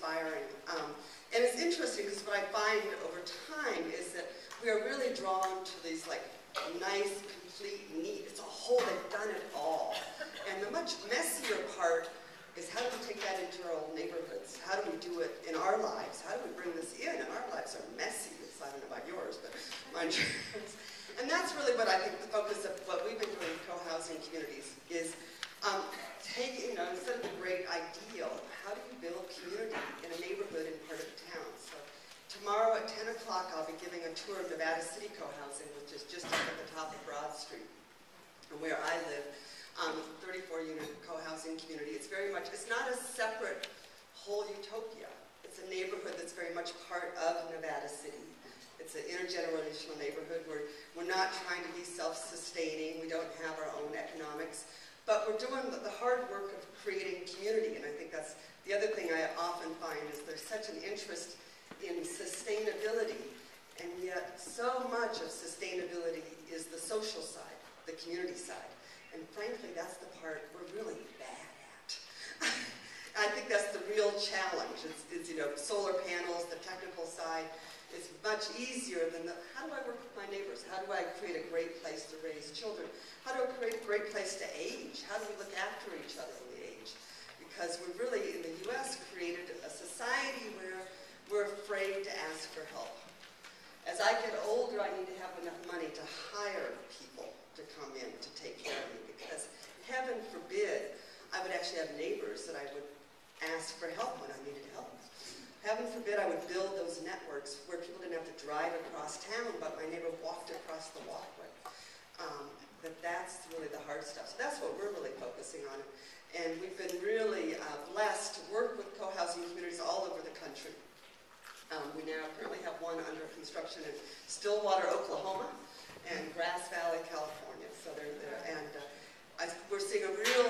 inspiring. And it's interesting because what I find over time is that we are really drawn to these like nice, complete, neat, it's a whole, they've done it all. And the much messier part is how do we take that into our own neighborhoods? How do we do it in our lives? How do we bring this in? And our lives are messy. I don't know about yours, but mine is. And that's really what I think the focus of what we've been doing in co-housing communities is taking, instead of the great ideal, how do you build community in a neighborhood in part of the town? So tomorrow at 10 o'clock, I'll be giving a tour of Nevada City Co-housing, which is just up at the top of Broad Street, where I live. 34-unit co-housing community. It's very much, it's not a separate whole utopia. It's a neighborhood that's very much part of Nevada City. It's an intergenerational neighborhood where we're not trying to be self-sustaining. We don't have our own economics. But we're doing the hard work of creating community. And I think that's the other thing I often find is there's such an interest in sustainability. And yet so much of sustainability is the social side, the community side. And frankly, that's the part we're really bad at. I think that's the real challenge. It's solar panels, the technical side is much easier than how do I work with my neighbors? How do I create a great place to raise children? How do I create a great place to age? How do we look after each other when we age? Because we've really, in the US, created a society where we're afraid to ask for help. As I get older, I need to have enough money to hire people to come in to take care of me, because heaven forbid I would actually have neighbors that I would ask for help when I needed help. Heaven forbid I would build those networks where people didn't have to drive across town, but my neighbor walked across the walkway. That's really the hard stuff. So that's what we're really focusing on. And we've been really blessed to work with co-housing communities all over the country. We now currently have one under construction in Stillwater, Oklahoma, and Grass Valley, California. So they're there, and we're seeing a real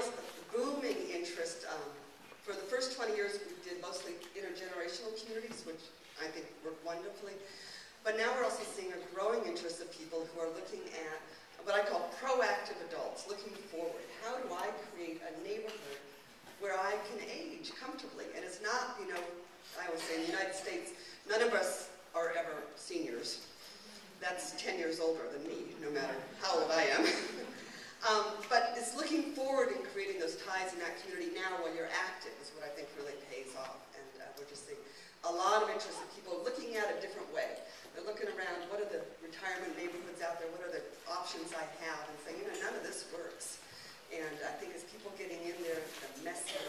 booming interest. For the first 20 years, we did mostly intergenerational communities, which I think work wonderfully. But now we're also seeing a growing interest of people who are looking at what I call proactive adults, looking forward. How do I create a neighborhood where I can age comfortably? And it's not, I always say in the United States, none of us are ever seniors. That's 10 years older than me, no matter how old I am. But it's looking forward and creating those ties in that community now while you're active is what I think really pays off. And we're just seeing a lot of interest in people looking at it a different way. They're looking around, what are the retirement neighborhoods out there? What are the options I have? And saying, none of this works. And I think as people getting in there, the messier